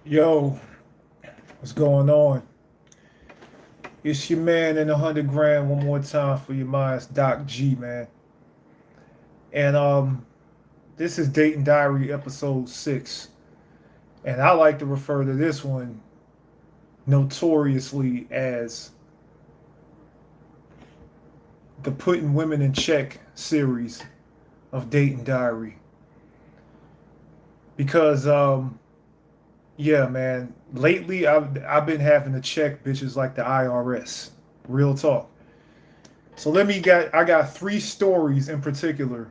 Yo, what's going on? It's your man in 100 grand one more time for your minds, Doc G, man. And this is Dayton Diary episode 6. And I like to refer to this one notoriously as the Putting Women in Check series of Dayton Diary. Because yeah, man, lately I've been having to check bitches like the IRS. Real talk. So I got three stories in particular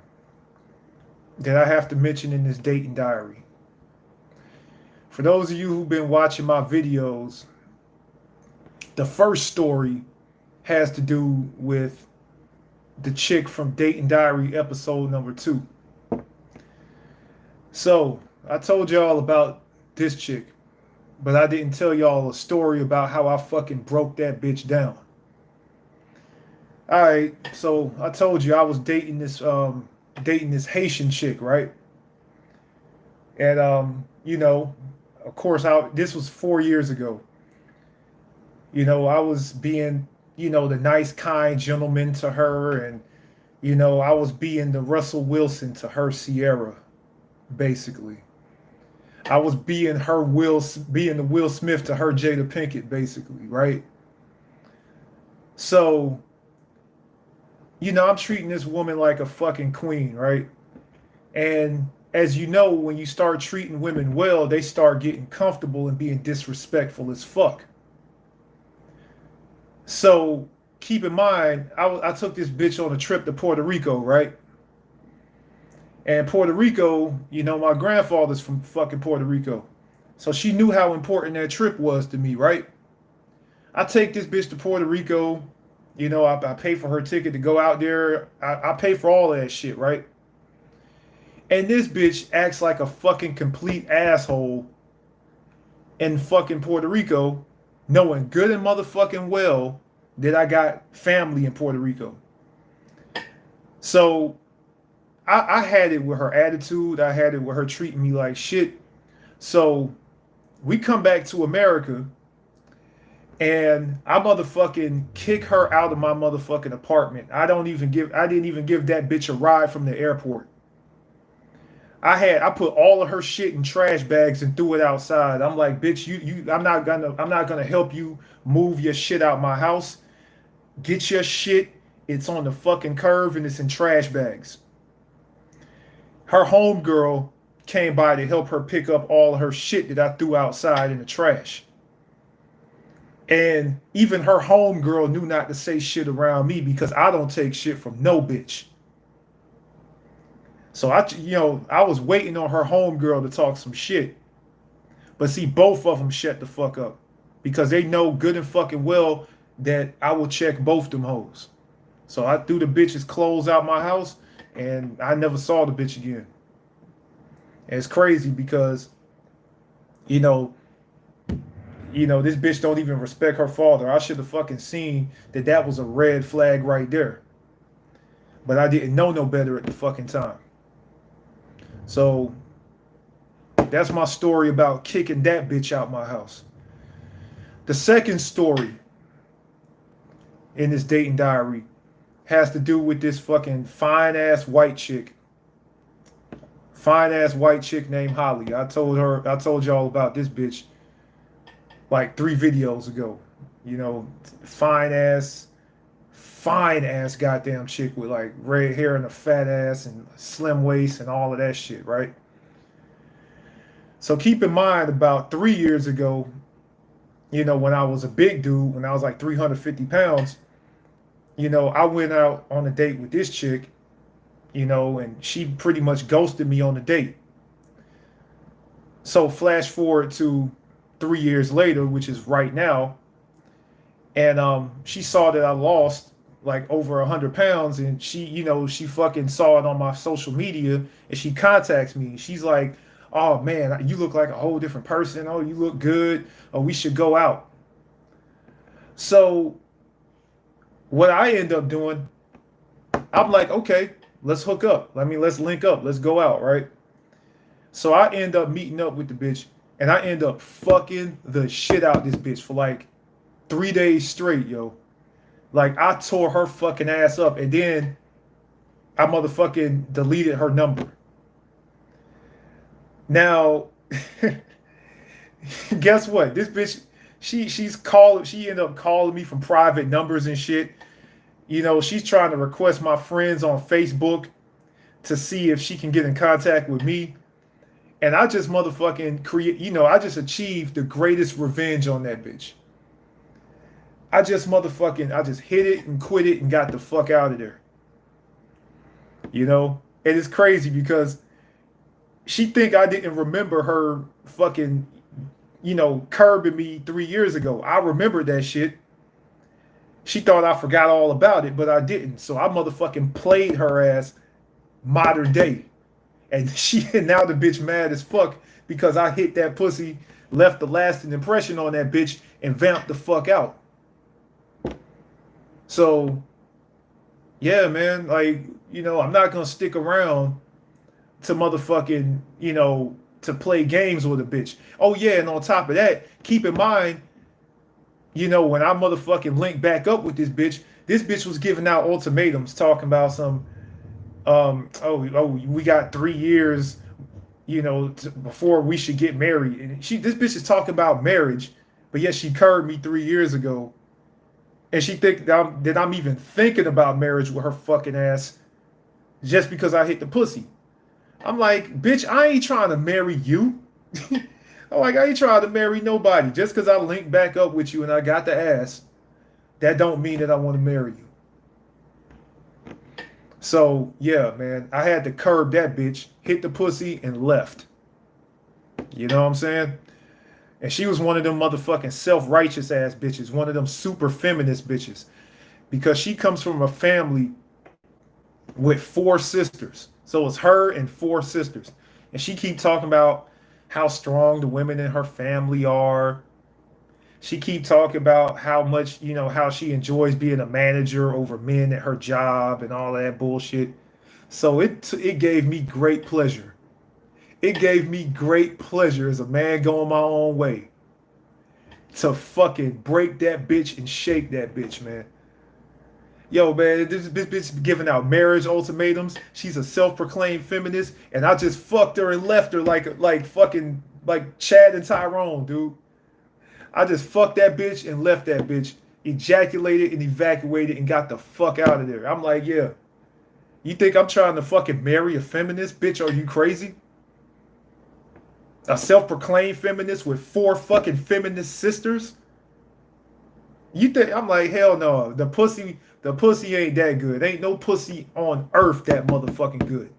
that I have to mention in this Dayton Diary. For those of you who've been watching my videos, the first story has to do with the chick from Dayton Diary episode number 2. So I told y'all about this chick, but I didn't tell y'all a story about how I fucking broke that bitch down. All right, so I told you I was dating this Haitian chick, right? And of course, this was 4 years ago. I was being, the nice, kind gentleman to her, and I was being the Russell Wilson to her Sierra, basically. I was being being the Will Smith to her Jada Pinkett, basically, right? So, I'm treating this woman like a fucking queen, right? And as you know, when you start treating women well, they start getting comfortable and being disrespectful as fuck. So keep in mind, I took this bitch on a trip to Puerto Rico, right? And Puerto Rico, my grandfather's from fucking Puerto Rico. So she knew how important that trip was to me, right? I take this bitch to Puerto Rico. I pay for her ticket to go out there. I pay for all of that shit, right? And this bitch acts like a fucking complete asshole in fucking Puerto Rico, knowing good and motherfucking well that I got family in Puerto Rico. So I had it with her attitude. I had it with her treating me like shit. So we come back to America and I motherfucking kick her out of my motherfucking apartment. I didn't even give that bitch a ride from the airport. I put all of her shit in trash bags and threw it outside. I'm like, bitch, I'm not gonna help you move your shit out my house. Get your shit. It's on the fucking curb and it's in trash bags. Her homegirl came by to help her pick up all of her shit that I threw outside in the trash. And even her homegirl knew not to say shit around me because I don't take shit from no bitch. So I was waiting on her homegirl to talk some shit. But see, both of them shut the fuck up because they know good and fucking well that I will check both them hoes. So I threw the bitch's clothes out my house and I never saw the bitch again. And it's crazy because, this bitch don't even respect her father. I should have fucking seen that was a red flag right there. But I didn't know no better at the fucking time. So that's my story about kicking that bitch out my house. The second story in this Dayton Diary has to do with this fucking fine ass white chick. Fine ass white chick named Holly. I told y'all about this bitch like 3 videos ago. Fine ass goddamn chick with like red hair and a fat ass and slim waist and all of that shit, right? So keep in mind about 3 years ago, when I was a big dude, when I was like 350 pounds, I went out on a date with this chick, and she pretty much ghosted me on the date. So flash forward to 3 years later, which is right now, and she saw that I lost like over 100 pounds, and she fucking saw it on my social media, and she contacts me. She's like, "Oh man, you look like a whole different person. Oh, you look good. Oh, we should go out." So what I end up doing, I'm like, okay, let's hook up. Let's link up. Let's go out, right? So I end up meeting up with the bitch, And I end up fucking the shit out this bitch for like 3 days straight, yo. Like I tore her fucking ass up, and then I motherfucking deleted her number. Now, guess what? This bitch, she ended up calling me from private numbers and shit. You know, she's trying to request my friends on Facebook to see if she can get in contact with me. And I just motherfucking I just achieved the greatest revenge on that bitch. I just hit it and quit it and got the fuck out of there. You know? And it's crazy because she think I didn't remember her fucking, curbing me 3 years ago. I remembered that shit. She thought I forgot all about it, but I didn't. So I motherfucking played her ass modern day. And now the bitch mad as fuck because I hit that pussy, left the lasting impression on that bitch, and vamped the fuck out. So, yeah, man, like, I'm not gonna stick around to motherfucking, to play games with a bitch. Oh yeah, and on top of that, keep in mind, when I motherfucking link back up with this bitch was giving out ultimatums talking about some we got 3 years, before we should get married. And this bitch is talking about marriage, but yet she curved me 3 years ago. And she think that I'm even thinking about marriage with her fucking ass just because I hit the pussy. I'm like, bitch, I ain't trying to marry you. I'm like, I ain't trying to marry nobody. Just because I linked back up with you and I got the ass, that don't mean that I want to marry you. So, yeah, man, I had to curb that bitch, hit the pussy, and left. You know what I'm saying? And she was one of them motherfucking self-righteous ass bitches, one of them super feminist bitches. Because she comes from a family with 4 sisters. So it's her and 4 sisters. And she keep talking about how strong the women in her family are. She keep talking about how much, how she enjoys being a manager over men at her job and all that bullshit. So it gave me great pleasure. It gave me great pleasure as a man going my own way to fucking break that bitch and shake that bitch, man. Yo, man, this bitch giving out marriage ultimatums. She's a self-proclaimed feminist, and I just fucked her and left her like fucking like Chad and Tyrone, dude. I just fucked that bitch and left that bitch, ejaculated and evacuated, and got the fuck out of there. I'm like, yeah. You think I'm trying to fucking marry a feminist, bitch? Are you crazy? A self-proclaimed feminist with 4 fucking feminist sisters? You think I'm like, hell no. The pussy ain't that good. Ain't no pussy on earth that motherfucking good.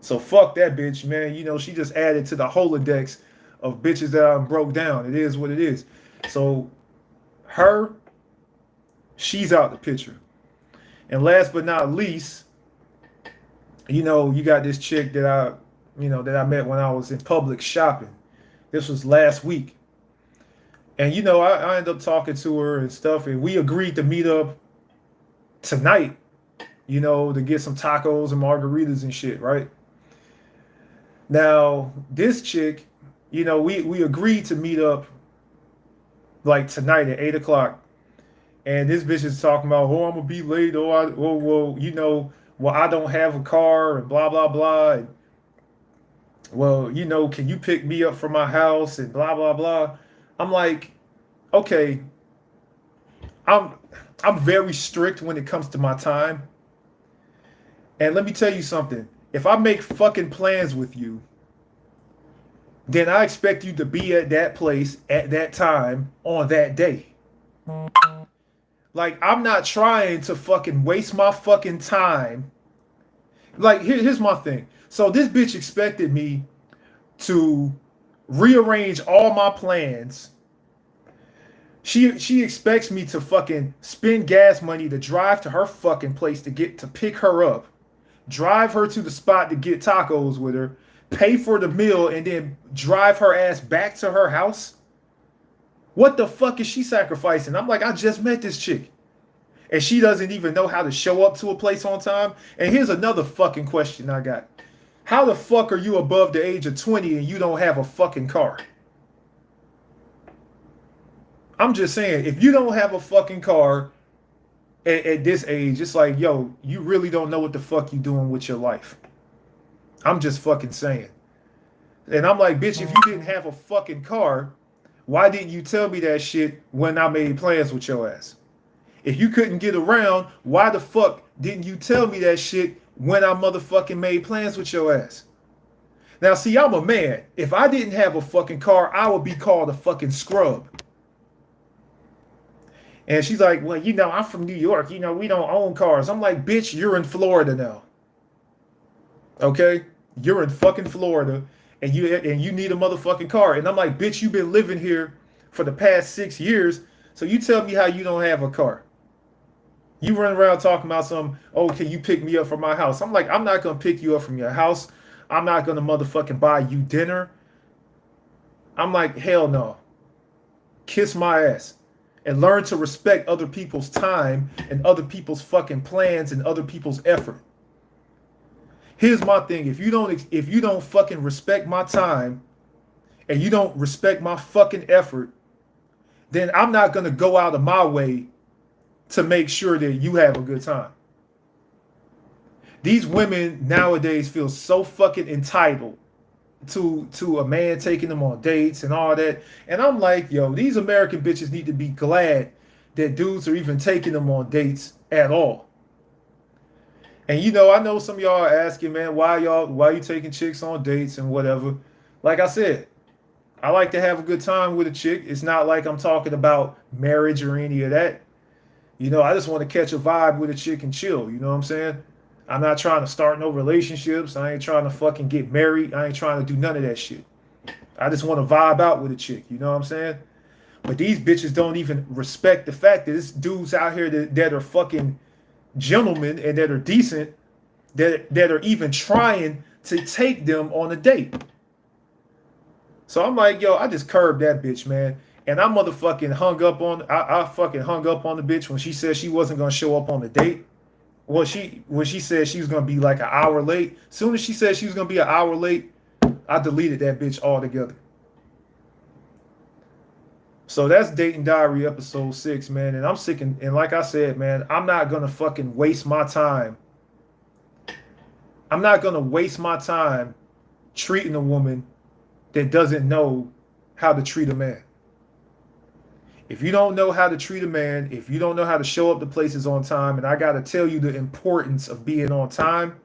So fuck that bitch, man. She just added to the Rolodex of bitches that I broke down. It is what it is. So she's out the picture. And last but not least, you got this chick that I met when I was in public shopping. This was last week. And, I ended up talking to her and stuff, and we agreed to meet up tonight, to get some tacos and margaritas and shit, right? Now, this chick, we agreed to meet up like tonight at 8 o'clock. And this bitch is talking about, I'm going to be late, I don't have a car and blah, blah, blah. And, can you pick me up from my house and blah, blah, blah. I'm like, okay, I'm very strict when it comes to my time. And let me tell you something. If I make fucking plans with you, then I expect you to be at that place at that time on that day. Like, I'm not trying to fucking waste my fucking time. Like, here's my thing. So this bitch expected me to rearrange all my plans. She expects me to fucking spend gas money to drive to her fucking place to pick her up, drive her to the spot to get tacos with her, pay for the meal, and then drive her ass back to her house. What the fuck is she sacrificing? I'm like, I just met this chick, and she doesn't even know how to show up to a place on time. And here's another fucking question I got. How the fuck are you above the age of 20 and you don't have a fucking car? I'm just saying, if you don't have a fucking car at this age, it's like, yo, you really don't know what the fuck you doing with your life. I'm just fucking saying. And I'm like, bitch, if you didn't have a fucking car, why didn't you tell me that shit when I made plans with your ass? If you couldn't get around, why the fuck didn't you tell me that shit when I motherfucking made plans with your ass? Now, see, I'm a man. If I didn't have a fucking car, I would be called a fucking scrub. And she's like, well, I'm from New York. We don't own cars. I'm like, bitch, you're in Florida now. Okay? You're in fucking Florida and you need a motherfucking car. And I'm like, bitch, you've been living here for the past 6 years. So you tell me how you don't have a car. You run around talking about can you pick me up from my house? I'm like, I'm not going to pick you up from your house. I'm not going to motherfucking buy you dinner. I'm like, hell no. Kiss my ass. And learn to respect other people's time and other people's fucking plans and other people's effort. Here's my thing. If you don't fucking respect my time and you don't respect my fucking effort, then I'm not going to go out of my way to make sure that you have a good time. These women nowadays feel so fucking entitled to a man taking them on dates and all that. And I'm like, yo, these American bitches need to be glad that dudes are even taking them on dates at all. And I know some of y'all are asking, man, why you taking chicks on dates and whatever. Like I said, I like to have a good time with a chick. It's not like I'm talking about marriage or any of that. I just want to catch a vibe with a chick and chill. You know what I'm saying? I'm not trying to start no relationships. I ain't trying to fucking get married. I ain't trying to do none of that shit. I just want to vibe out with a chick. You know what I'm saying? But these bitches don't even respect the fact that there's dudes out here that are fucking gentlemen and that are decent, that are even trying to take them on a date. So I'm like, yo, I just curbed that bitch, man. And I motherfucking I fucking hung up on the bitch when she said she wasn't gonna show up on the date. Well, when she said she was gonna be like an hour late, soon as she said she was gonna be an hour late, I deleted that bitch altogether. So that's Dating Diary episode 6, man. And I'm sick and like I said, man, I'm not gonna fucking waste my time. I'm not gonna waste my time treating a woman that doesn't know how to treat a man. If you don't know how to treat a man, if you don't know how to show up to places on time, and I got to tell you the importance of being on time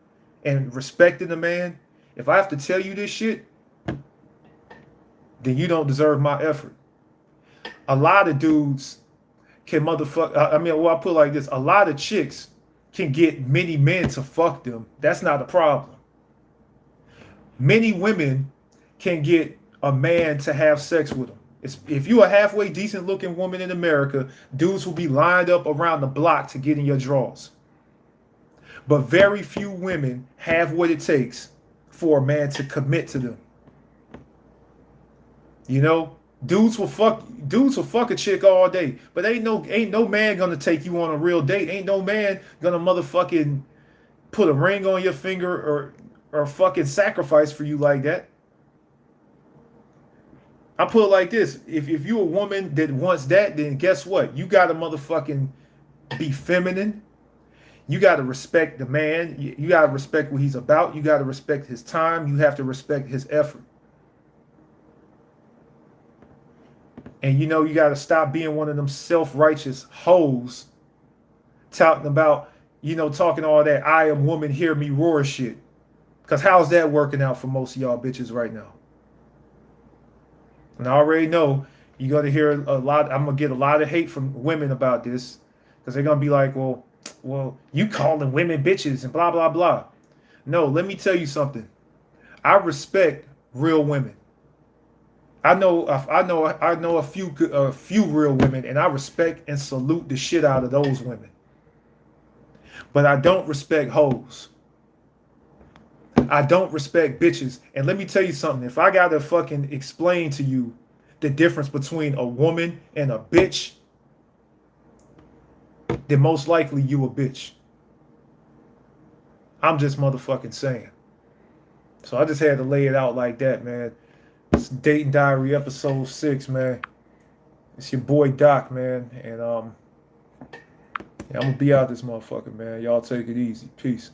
and respecting a man, if I have to tell you this shit, then you don't deserve my effort. A lot of dudes can I put it like this. A lot of chicks can get many men to fuck them. That's not a problem. Many women can get a man to have sex with them. If you're a halfway decent looking woman in America, dudes will be lined up around the block to get in your drawers. But very few women have what it takes for a man to commit to them. Dudes will fuck a chick all day, but ain't no man gonna take you on a real date. Ain't no man gonna motherfucking put a ring on your finger or fucking sacrifice for you like that. I put it like this. If you're a woman that wants that, then guess what? You got to motherfucking be feminine. You got to respect the man. You got to respect what he's about. You got to respect his time. You have to respect his effort. And you got to stop being one of them self-righteous hoes talking about, talking all that I am woman, hear me roar shit. Because how's that working out for most of y'all bitches right now? And I already know you're going to hear a lot. I'm going to get a lot of hate from women about this because they're going to be like, well, you calling women bitches and blah, blah, blah. No, let me tell you something. I respect real women. I know a few real women, and I respect and salute the shit out of those women. But I don't respect hoes. I don't respect bitches. And let me tell you something. If I got to fucking explain to you the difference between a woman and a bitch, then most likely you a bitch. I'm just motherfucking saying. So I just had to lay it out like that, man. It's Dating Diary episode 6, man. It's your boy Doc, man. And yeah, I'm gonna be out this motherfucker, man. Y'all take it easy. Peace.